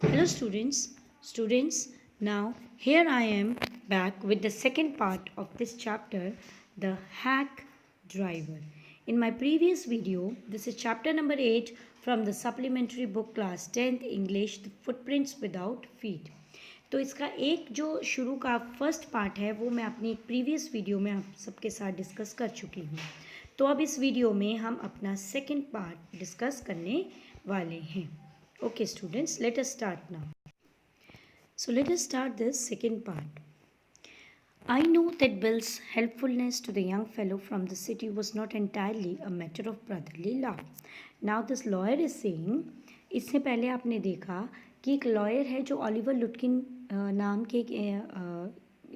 Hello students, now here I am back with the second part of this chapter, the hack driver. In my previous video, this is chapter number 8 from the supplementary book class 10th English, the footprints without feet. तो इसका एक जो शुरू का first part है वो मैं अपनी एक प्रीवियस वीडियो में आप सबके साथ डिस्कस कर चुकी हूँ। तो अब इस वीडियो में हम अपना सेकंड पार्ट डिस्कस करने वाले हैं. Okay, students, let us start now. So, let us start this second part. I know that Bill's helpfulness to the young fellow from the city was not entirely a matter of brotherly love. Now, this lawyer is saying, इससे पहले आपने देखा कि एक lawyer है जो Oliver लुटकिन नाम के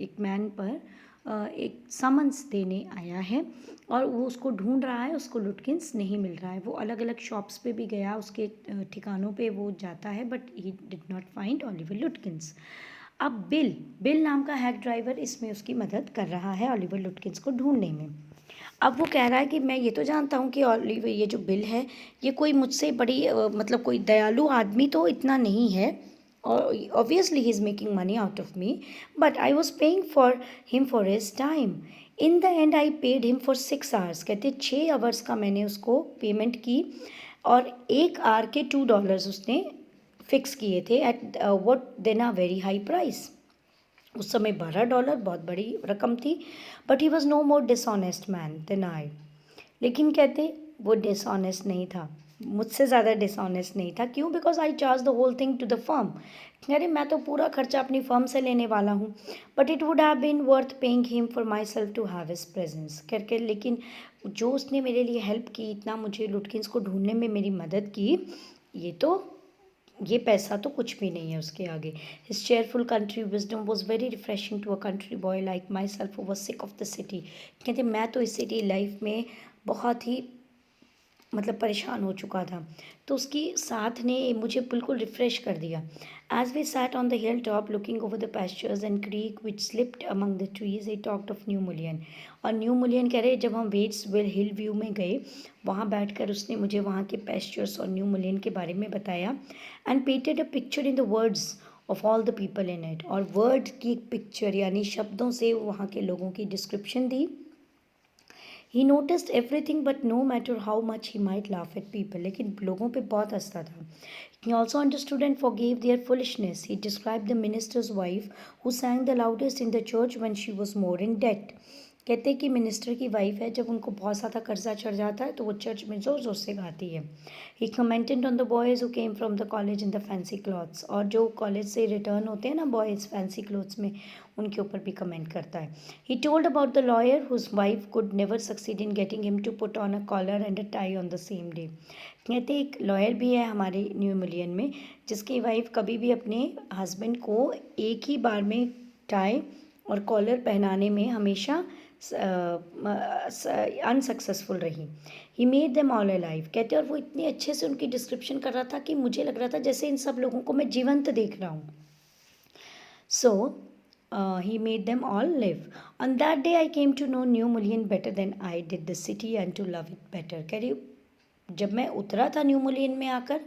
एक मैन पर एक समन्स देने आया है और वो उसको ढूंढ रहा है. उसको लुटकिंस नहीं मिल रहा है. वो अलग अलग शॉप्स पे भी गया, उसके ठिकानों पे वो जाता है, but he did not find Oliver लुटकिंस. अब बिल नाम का हैक ड्राइवर इसमें उसकी मदद कर रहा है ऑलिवर लुटकिंस को ढूंढने में. अब वो कह रहा है कि मैं ये तो जानता हूँ कि ऑलिवर, ये जो बिल है, ये कोई मुझसे बड़ी मतलब कोई दयालु आदमी तो इतना नहीं है. Obviously he's making money out of me, but I was paying for him for his time. In the end I paid him for 6 hours. कहते 6 आवर्स का मैंने उसको पेमेंट की और 1 आवर के $2 उसने फिक्स किए थे at what then a very high price. उस समय $12 बहुत बड़ी रकम थी. But he was no more dishonest man than I. लेकिन कहते वो डिसऑनेस्ट नहीं था, मुझसे ज़्यादा डिसऑनेस्ट नहीं था. क्यों? Because I charge the whole thing to the firm. अरे मैं तो पूरा खर्चा अपनी फर्म से लेने वाला हूँ. But it would have been worth paying him for myself to have his presence करके. लेकिन जो उसने मेरे लिए हेल्प की, इतना मुझे लुटकिंस को ढूंढने में मेरी मदद की, ये पैसा तो कुछ भी नहीं है उसके आगे. His cheerful country wisdom was very refreshing to a country boy like myself was sick of the city. कहते मैं तो इस सिटी लाइफ में बहुत ही मतलब परेशान हो चुका था, तो उसकी साथ ने मुझे बिल्कुल रिफ़्रेश कर दिया. As we sat on the hill top looking over the pastures and creek which slipped among the trees, he talked of New Mullion. और न्यू मुलियन कह रहे जब हम वेट्स विल हिल व्यू में गए, वहाँ बैठकर उसने मुझे वहाँ के पैस्चर्स और न्यू मुलियन के बारे में बताया. And painted a picture in the words of all the people in it. और वर्ड की एक पिक्चर यानी शब्दों से वहाँ के लोगों की डिस्क्रिप्शन दी. He noticed everything but no matter how much he might laugh at people. लेकिन लोगों पे बहुत हंसता था. He also understood and forgave their foolishness. He describe the minister's wife who sang the loudest in the church when she was more in debt. कहते हैं कि minister की वाइफ है, जब उनको बहुत ज़्यादा कर्जा चढ़ जाता है तो वो चर्च में ज़ोर ज़ोर से गाती है. He commented on the boys who came from the college in the fancy clothes. और जो कॉलेज से रिटर्न होते हैं ना बॉयज़ फैंसी क्लोथ्स में, उनके ऊपर भी कमेंट करता है. He told about the lawyer whose wife could never succeed in getting him to put on a collar and a tie on the same day. कहते एक लॉयर भी है हमारे न्यू मिलियन में, जिसकी वाइफ कभी भी अपने हस्बैंड को एक ही बार में टाई और कॉलर पहनाने में हमेशा अनसक्सेसफुल रही. He made them all alive. कहते और वो इतने अच्छे से उनकी डिस्क्रिप्शन कर रहा था कि मुझे लग रहा था जैसे इन सब लोगों को मैं जीवंत देख रहा हूँ. सो he made them all live. On that day, I came to know New Mullion better than I did the city and to love it better. कह रही जब मैं उतरा था न्यू मुलियन में आकर,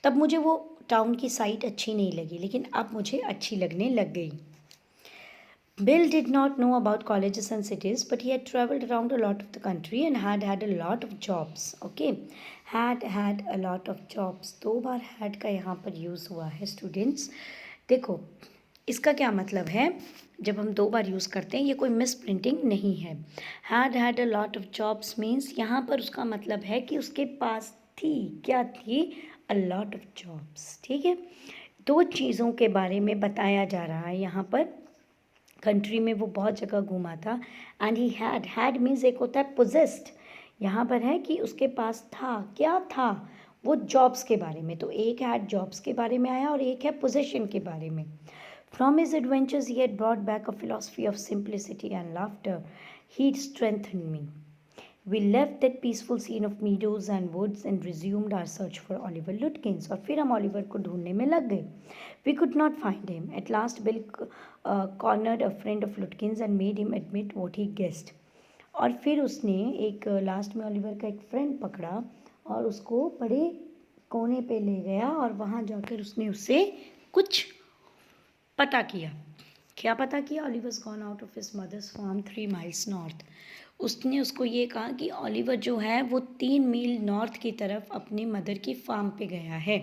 तब मुझे वो टाउन की साइट अच्छी नहीं लगी, लेकिन अब मुझे अच्छी लगने लग गई. Bill did not know about colleges and cities, but he had traveled around a lot of the country and had had a lot of jobs. Okay, had a lot of jobs. 2 bar had का यहाँ पर use हुआ है students. देखो इसका क्या मतलब है, जब हम 2 बार यूज़ करते हैं, ये कोई मिस प्रिंटिंग नहीं है. had a lot of jobs means यहाँ पर उसका मतलब है कि उसके पास थी, क्या थी, a lot of jobs. ठीक है, 2 चीज़ों के बारे में बताया जा रहा है यहाँ पर. कंट्री में वो बहुत जगह घूमा था. एंड ही हैड मीन्स एक होता है पोजेस्ड. यहाँ पर है कि उसके पास था, क्या था, वो जॉब्स के बारे में. तो एक हैड जॉब्स के बारे में आया और एक है पोजेशन के बारे में. From his adventures he had brought back a philosophy of simplicity and laughter. He strengthen me. We left that peaceful scene of meadows and woods and resumed our search for Oliver Lutkins. और फिर हम Oliver को ढूंढने में लग गए. We could not find him. At last Bill cornered a friend of Lutkins and made him admit what he guessed. और फिर उसने एक लास्ट में ऑलिवर का एक फ्रेंड पकड़ा और उसको बड़े कोने पे ले गया और वहाँ जाकर उसने उससे कुछ पता किया। क्या पता किया? Oliver's gone out of his mother's farm 3 miles north. उसने उसको ये कहा कि ऑलिवर जो है वो 3 मील नॉर्थ की तरफ अपनी मदर की फार्म पे गया है।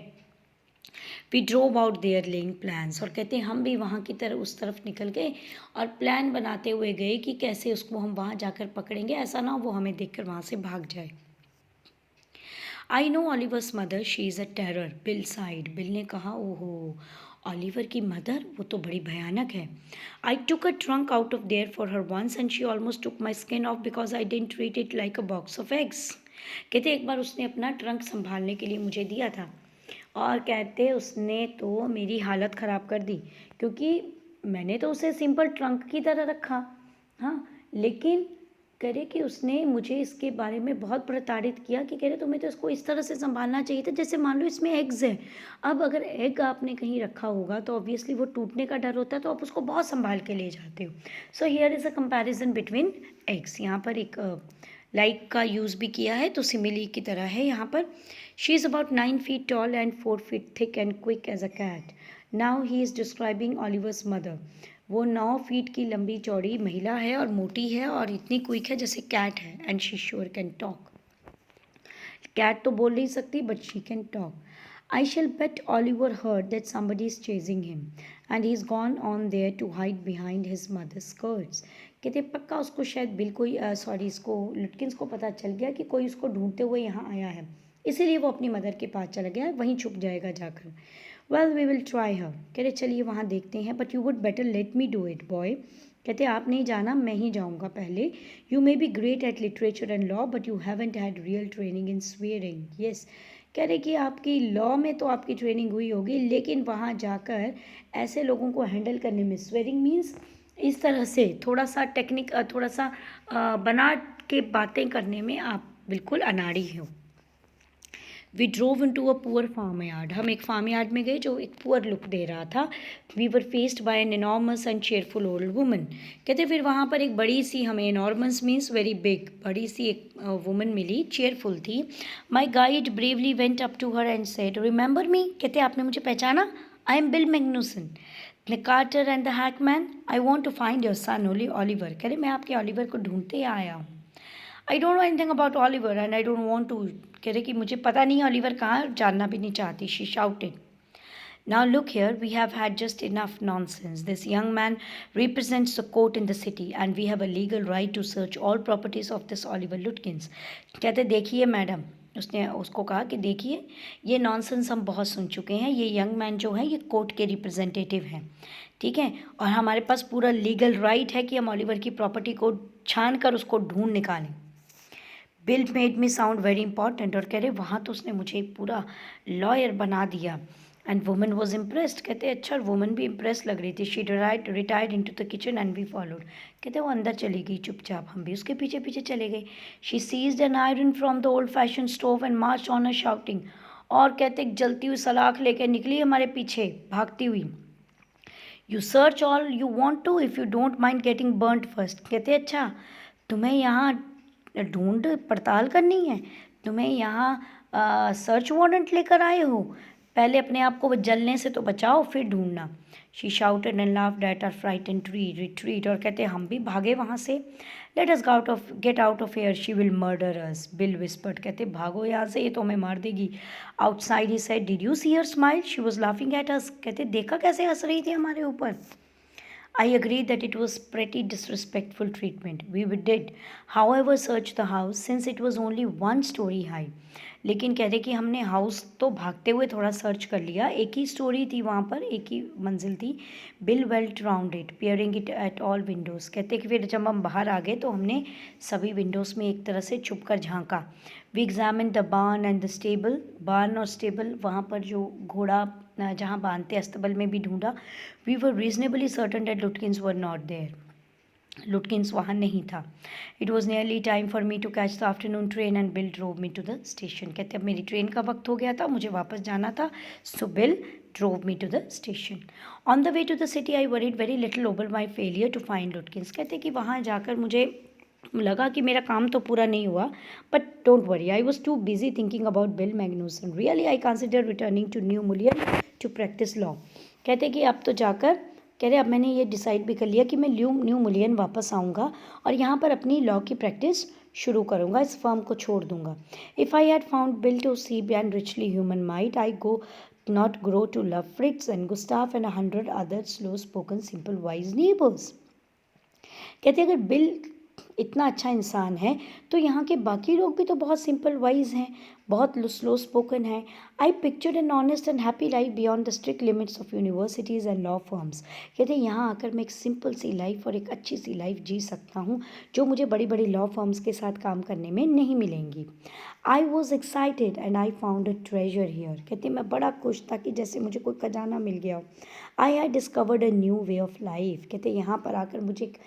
We drove out there laying plans, और कहते हैं हम भी वहाँ की तरफ उस तरफ निकल गए और प्लान बनाते हुए गए कि कैसे उसको हम वहाँ जाकर पकड़ेंगे, ऐसा ना हो वो हमें देखकर वहाँ से भाग जाए। I know ऑलिवर्स mother, she is a terror, bill side. Bill ने कहा, ओहो, ऑलिवर की मदर वो तो बड़ी भयानक है। I took a trunk out of there for her once and she almost took my skin off because I didn't treat it like a box of eggs. कहते एक बार उसने अपना ट्रंक संभालने के लिए मुझे दिया था और कहते उसने तो मेरी हालत ख़राब कर दी, क्योंकि मैंने तो उसे सिंपल ट्रंक की तरह रखा। हाँ, लेकिन कह रहे कि उसने मुझे इसके बारे में बहुत प्रताड़ित किया कि कह रहे तुम्हें तो इसको इस तरह से संभालना चाहिए था जैसे मान लो इसमें एग्स है। अब अगर एग आपने कहीं रखा होगा तो ऑब्वियसली वो टूटने का डर होता है, तो आप उसको बहुत संभाल के ले जाते हो। So here is a comparison between eggs. यहाँ पर एक लाइक का यूज़ भी किया है, तो सिमिली की तरह है यहाँ पर। She is about 9 feet tall and 4 feet thick and quick as a cat. Now he is describing Oliver's mother. वो 9 फीट की लंबी चौड़ी महिला है और मोटी है और इतनी क्विक है जैसे कैट है। And she sure can talk. Cat तो बोल नहीं सकती but she can talk. I shall bet Oliver heard that somebody is chasing him and he's gone on there to hide behind his mother's skirts। कहते पक्का उसको शायद bill को sorry इसको लुटकिंस को पता चल गया कि कोई उसको ढूंढते हुए यहाँ आया है, इसीलिए वो अपनी मदर के पास चला गया, वहीं छुप जाएगा जाकर। वेल वी विल ट्राई हर। कह रहे चलिए वहाँ देखते हैं, but you would better let me do it boy. कहते आप नहीं जाना, मैं ही जाऊँगा पहले। You may be great at literature and law but you haven't had real training in swearing. Yes, कह रहे कि आपकी लॉ में तो आपकी ट्रेनिंग हुई होगी, लेकिन वहाँ जाकर ऐसे लोगों को हैंडल करने में, स्वेयरिंग मीन्स इस तरह से थोड़ा सा टेक्निक, थोड़ा सा बना के बातें करने में आप बिल्कुल अनाड़ी हो। We drove into a poor farmyard. हम एक फार्म यार्ड में गए जो एक पुअर लुक दे रहा था। We were faced by an enormous and cheerful old woman. कहते फिर वहाँ पर एक बड़ी सी, हमें एनॉर्मस मीन्स वेरी बिग, बड़ी सी एक वुमन मिली, चेयरफुल थी। My guide bravely went up to her and said, remember me. कहते आपने मुझे पहचाना? I am Bill Magnuson, the carter and the hackman. I want to find your son Oliver. कह रहे मैं आपके ऑलिवर को ढूंढते आया हूँ। I don't know anything about Oliver and I don't want to. कह रहे कि मुझे पता नहीं ऑलिवर कहाँ है, जानना भी नहीं चाहती। She shouted, now look here, we have had just enough nonsense. This young man represents the court in the city and we have a legal right to search all properties of this Oliver Lutkins। कहते देखिए madam, उसने उसको कहा कि देखिए ये nonsense हम बहुत सुन चुके हैं, ये यंग मैन जो है ये कोर्ट के रिप्रेजेंटेटिव हैं, ठीक है, और हमारे पास पूरा लीगल राइट है कि हम ऑलिवर की प्रॉपर्टी को छान कर उसको ढूंढ निकालें। Bill made me sound very important, और कह रहे वहाँ तो उसने मुझे पूरा लॉयर बना दिया। And woman was impressed. कहते अच्छा, वुमन भी इम्प्रेस लग रही थी। She retired into the kitchen and we followed. कहते वो अंदर चली गई चुपचाप, हम भी उसके पीछे पीछे चले गए। She seized an iron from the old fashion stove and march on a shouting. और कहते जलती हुई सलाख लेकर निकली हमारे पीछे भागती हुई। You search all you want to if you don't mind getting burned first. कहते अच्छा तुम्हें यहाँ ढूंढ पड़ताल करनी है, तुम्हें यहाँ सर्च वारंट लेकर आए हो, पहले अपने आप को जलने से तो बचाओ फिर ढूंढना। She shouted and laughed at our frightened retreat. और कहते हम भी भागे वहाँ से। Let us get out of here, she will murder us, Bill whispered. कहते भागो यहाँ से, ये तो हमें मार देगी। Outside he said, did you see her smile, she was laughing at us. कहते देखा कैसे हंस रही थी हमारे ऊपर। I agree that it was pretty disrespectful treatment. We did, however, search the house since it was only 1 story high. लेकिन कह रहे कि हमने हाउस तो भागते हुए थोड़ा सर्च कर लिया, एक ही स्टोरी थी वहाँ पर, एक ही मंजिल थी। Bill belt round it peering it at all Windows. कहते कि फिर जब हम बाहर आ गए तो हमने सभी विंडोज़ में एक तरह से छुप कर झांका। We examined the barn and the stable. Barn और स्टेबल, वहाँ पर जो घोड़ा जहाँ बांधते अस्तबल में भी ढूंढा। We were reasonably certain that Lutkins were not there. Lutkins वहाँ नहीं था। It was nearly time for me to catch the afternoon train and Bill drove me to the station. कहते अब मेरी ट्रेन का वक्त हो गया था, मुझे वापस जाना था। So Bill drove me to the station. On the way to the city I worried very little over my failure to find Lutkins. कहते कि वहाँ जाकर मुझे लगा कि मेरा काम तो पूरा नहीं हुआ, but don't worry, I was too busy thinking about Bill Magnuson. Really I consider returning to New Mullion to practice law. कहते कि अब तो जाकर, कह रहे अब मैंने ये डिसाइड भी कर लिया कि मैं न्यू मुलियन वापस आऊँगा और यहाँ पर अपनी लॉ की प्रैक्टिस शुरू करूँगा, इस फर्म को छोड़ दूँगा। If I had found Bill to see and richly human might I go not grow to love Fritz and Gustav and 100 other slow spoken simple wise neighbors। कहते अगर बिल इतना अच्छा इंसान है तो यहाँ के बाकी लोग भी तो बहुत सिंपल वाइज हैं, बहुत स्लो स्पोकन है। I pictured an honest and happy life beyond the strict limits of universities and law firms. कहते हैं यहाँ आकर मैं एक सिंपल सी लाइफ और एक अच्छी सी लाइफ जी सकता हूँ जो मुझे बड़ी बड़ी लॉ फर्म्स के साथ काम करने में नहीं मिलेंगी। I was excited and I found a treasure here. कहते मैं बड़ा खुश था कि जैसे मुझे कोई खजाना मिल गया हो। I had discovered a new way of life. कहते यहाँ पर आकर मुझे एक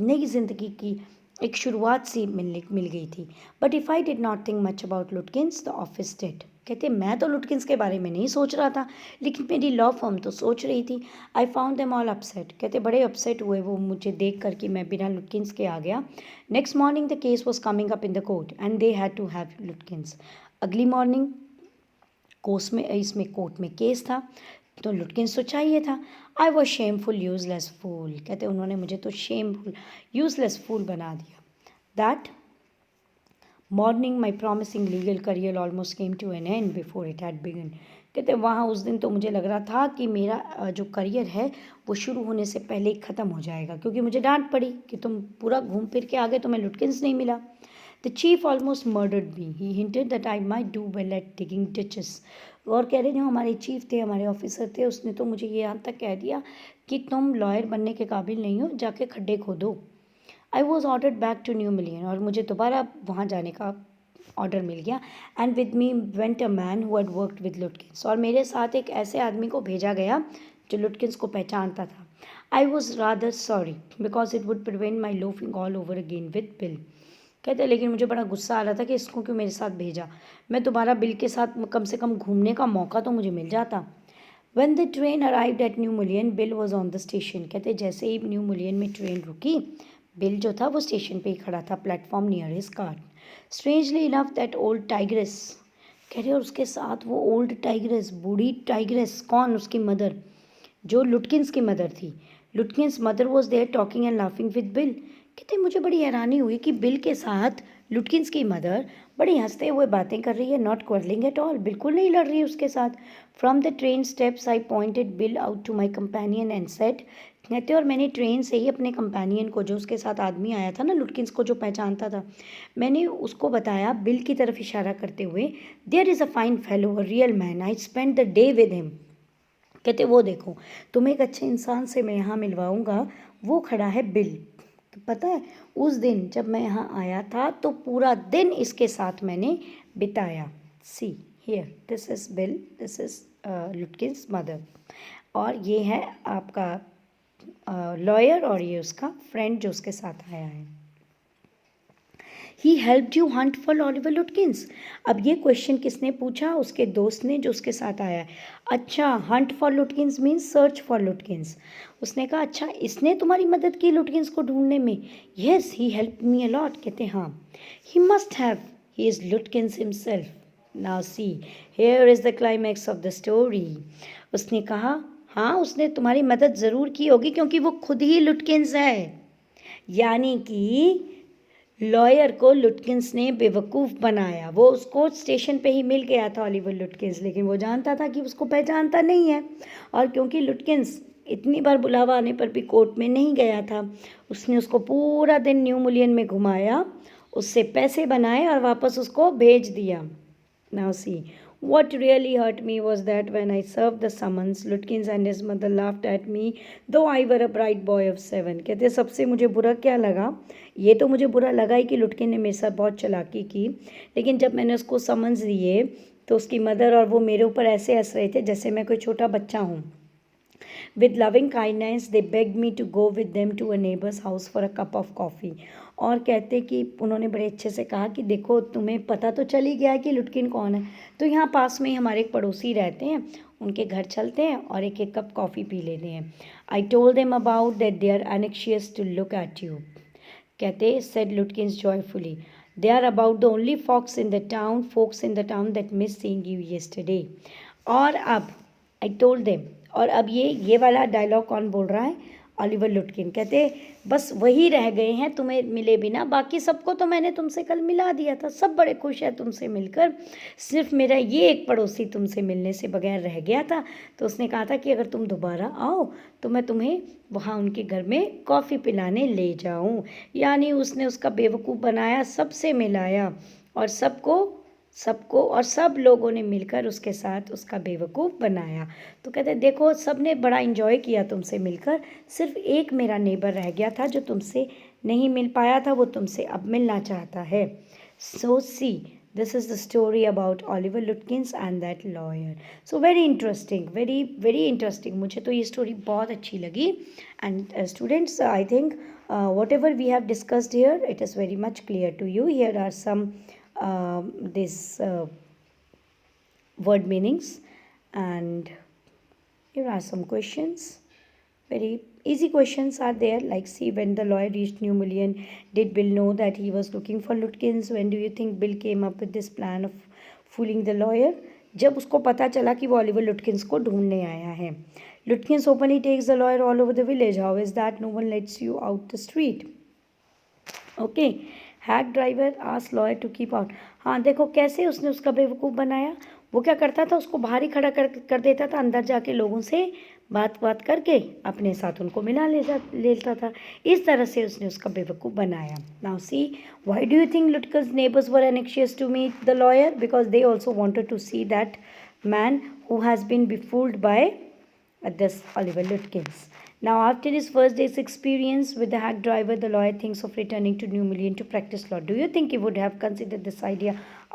नई जिंदगी की एक शुरुआत सी मिल गई थी। But if I did not think much about लुटकिंस the office did. कहते मैं तो लुटकिंस के बारे में नहीं सोच रहा था, लेकिन मेरी लॉ फर्म तो सोच रही थी। I found them all upset. कहते बड़े अपसेट हुए वो मुझे देख कर कि मैं बिना लुटकिंस के आ गया। Next morning the case was coming up in the court and they had to have Lutkins. अगली मॉर्निंग इसमें कोर्ट में केस था तो लुटकिंस तो चाहिए था। I was shameful useless fool. कहते उन्होंने मुझे तो शेमफुल यूजलेस फूल बना दिया। That morning my promising legal career almost came to an end before it had began. कहते वहाँ उस दिन तो मुझे लग रहा था कि मेरा जो करियर है वो शुरू होने से पहले ही ख़त्म हो जाएगा, क्योंकि मुझे डांट पड़ी कि तुम पूरा घूम फिर के आ गए, तुम्हें लुटकिंस नहीं मिला। The chief almost murdered me. He hinted that I might do well at digging ditches. और कह रहे जो हमारे चीफ थे, हमारे ऑफिसर थे, उसने तो मुझे ये यहाँ तक कह दिया कि तुम लॉयर बनने के काबिल नहीं हो, जाके खड्डे खोदो। I was ordered back to New Mullion. और मुझे दोबारा वहाँ जाने का ऑर्डर मिल गया। And with me went a man who had worked with Lutkins. और मेरे साथ एक ऐसे आदमी को भेजा गया जो लुटकिंस को पहचानता था। I was rather sorry because it would prevent my loafing all over again with Bill. कहते लेकिन मुझे बड़ा गुस्सा आ रहा था कि इसको क्यों मेरे साथ भेजा, मैं दोबारा बिल के साथ कम से कम घूमने का मौका तो मुझे मिल जाता। When the train arrived at New Mullion, Bill was on the station। कहते जैसे ही न्यू मुलियन में ट्रेन रुकी, बिल जो था वो स्टेशन पे ही खड़ा था, platform near his car. Strangely enough that old tigress. कह रहे और उसके साथ वो ओल्ड टाइग्रेस, बूढ़ी टाइग्रेस, कौन, उसकी मदर, जो लुटकिंस की मदर थी। Lutkins mother was there talking and laughing with Bill. कहते मुझे बड़ी हैरानी हुई कि बिल के साथ लुटकिंस की मदर बड़ी हंसते हुए बातें कर रही है, नॉट क्वर्लिंग एट ऑल, बिल्कुल नहीं लड़ रही है उसके साथ। From the train steps I pointed Bill out to my companion and said. कहते और मैंने ट्रेन से ही अपने कंपेनियन को, जो उसके साथ आदमी आया था ना लुटकिंस को जो पहचानता था, मैंने उसको बताया बिल की तरफ इशारा करते हुए, there is a fine fellow, a real man, I spend the day with him. कहते वो देखो, तुम्हें एक अच्छे इंसान से मैं यहाँ मिलवाऊंगा, वो खड़ा है बिल। तो पता है उस दिन जब मैं यहाँ आया था तो पूरा दिन इसके साथ मैंने बिताया। See here, this is bill, this is लुटकिंस mother, और ये है आपका लॉयर, और ये उसका फ्रेंड जो उसके साथ आया है। He helped you Hunt for Oliver लुटकिंस। अब ये क्वेश्चन किसने पूछा, उसके दोस्त ने जो उसके साथ आया है। अच्छा, Hunt for लुटकिंस means search for लुटकिंस। उसने कहा अच्छा इसने तुम्हारी मदद की लुटकिंस को ढूंढने में। येस ही हेल्प मी अलॉट। कहते हाँ, he must have, he is लुटकिंस himself. Now see here is the climax of the story. उसने कहा हाँ उसने तुम्हारी मदद ज़रूर की होगी क्योंकि वो खुद ही लुटकिंस है। यानी कि लॉयर को लुटकिंस ने बेवकूफ़ बनाया। वो उसको स्टेशन पे ही मिल गया था ऑलिवर लुटकिंस, लेकिन वो जानता था कि उसको पहचानता नहीं है। और क्योंकि लुटकिंस इतनी बार बुलावा आने पर भी कोर्ट में नहीं गया था, उसने उसको पूरा दिन न्यू मुलियन में घुमाया, उससे पैसे बनाए और वापस उसको भेज दिया। Now see what really hurt me was that when I served the summons, Lutkins and his mother laughed at me, though I were a bright boy of 7। कहते सबसे मुझे बुरा क्या लगा, ये तो मुझे बुरा लगा ही कि लुटकिन ने मेरे साथ बहुत चालाकी की, लेकिन जब मैंने उसको समन्स दिए तो उसकी मदर और वो मेरे ऊपर ऐसे हंस रहे थे जैसे मैं कोई छोटा बच्चा हूँ। With loving kindness, they begged me to go with them to a neighbor's house for a cup of coffee। और कहते कि उन्होंने बड़े अच्छे से कहा कि देखो तुम्हें पता तो चल ही गया है कि लुटकिन कौन है, तो यहाँ पास में ही हमारे एक पड़ोसी रहते हैं, उनके घर चलते हैं और एक एक कप कॉफ़ी पी लेते हैं। I told them about that they are anxious to look at you. कहते said Lutkins joyfully. They are about the only folks in the town that miss seeing you yesterday. और अब I told them, और अब ये वाला dialogue कौन बोल रहा है? ऑलिवर लुटकिन कहते बस वही रह गए हैं तुम्हें मिले बिना, बाकी सबको तो मैंने तुमसे कल मिला दिया था, सब बड़े खुश हैं तुमसे मिलकर, सिर्फ मेरा ये एक पड़ोसी तुमसे मिलने से बगैर रह गया था। तो उसने कहा था कि अगर तुम दोबारा आओ तो मैं तुम्हें वहाँ उनके घर में कॉफ़ी पिलाने ले जाऊँ। यानी उसने उसका बेवकूफ़ बनाया, सबसे मिलाया और सबको और सब लोगों ने मिलकर उसके साथ उसका बेवकूफ़ बनाया। तो कहते देखो सब ने बड़ा इन्जॉय किया तुमसे मिलकर, सिर्फ एक मेरा नेबर रह गया था जो तुमसे नहीं मिल पाया था, वो तुमसे अब मिलना चाहता है। So see this is the story about Oliver Lutkins and that lawyer. So very interesting, very very interesting. मुझे तो ये स्टोरी बहुत अच्छी लगी। And students, I think whatever we have discussed here, it is very much clear to you. Here are some this word meanings, and here are some questions. Very easy questions are there, like see, when the lawyer reached New Million, did Bill know that he was looking for Lutkins? When do you think Bill came up with this plan of fooling the lawyer? जब उसको पता चला कि वो Oliver लुटकिंस को ढूंढने आया है. Lutkins openly takes the lawyer all over the village. How is that? No one lets you out the street. Okay. Hack driver ask lawyer to keep out. हाँ देखो कैसे उसने उसका बेवकूफ़ बनाया. वो क्या करता था, उसको बाहर ही खड़ा कर देता था, अंदर जाके लोगों से बात करके अपने साथ उनको मिला लेता था. इस तरह से उसने उसका बेवकूफ़ बनाया. Now see, why do you think Lutkins neighbours were anxious to meet the lawyer? Because they also wanted to see that man who has been befooled by this Oliver Lutkins. Now, after his first day's experience with the hack driver, the lawyer thinks of returning to New Million to practice law. Do you think he would have considered this idea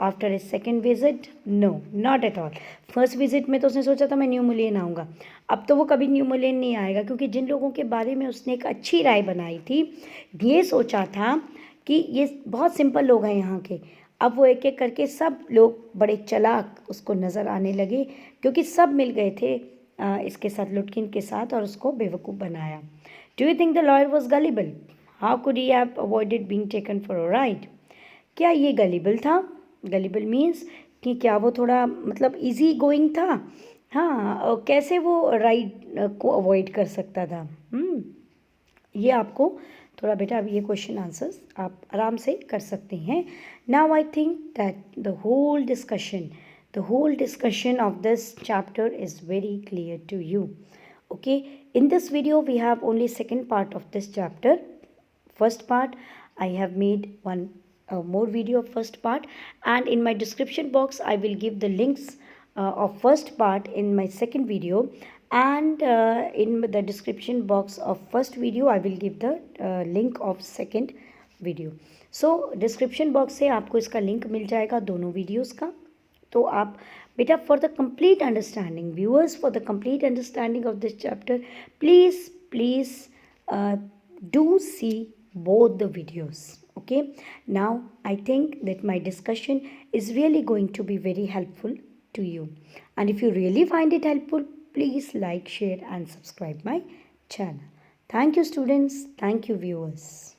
after his second visit? No, not at all. First visit में तो उसने सोचा था मैं new million आऊँगा. अब तो वो कभी न्यू मिलियन नहीं आएगा, क्योंकि जिन लोगों के बारे में उसने एक अच्छी राय बनाई थी, ये सोचा था कि ये बहुत सिंपल लोग हैं यहाँ के. अब वो एक एक करके सब लोग बड़े चालाक उसको नज़र आने लगे, क्योंकि सब मिल गए थे इसके साथ, लुटकिन के साथ, और उसको बेवकूफ़ बनाया. Do you think the lawyer was gullible? How could he have avoided being taken for a ride? क्या ये गलिबल था? गलिबल मीन्स कि क्या वो थोड़ा मतलब इजी गोइंग था? हाँ, कैसे वो राइड को अवॉइड कर सकता था? ये आपको थोड़ा बेटा अब ये क्वेश्चन आंसर्स आप आराम से कर सकते हैं. Now I think that the whole discussion of this chapter is very clear to you. Okay, in this video we have only second part of this chapter. First part I have made one more video of first part, and in my description box I will give the links of first part in my second video, and in the description box of first video I will give the link of second video. So description box से आपको इसका link मिल जाएगा दोनों videos का. तो आप बेटा for the complete understanding, viewers, for the complete understanding of this chapter, please do see both the videos. Okay, now I think that my discussion is really going to be very helpful to you, and if you really find it helpful, please like, share and subscribe my channel. Thank you students, thank you viewers.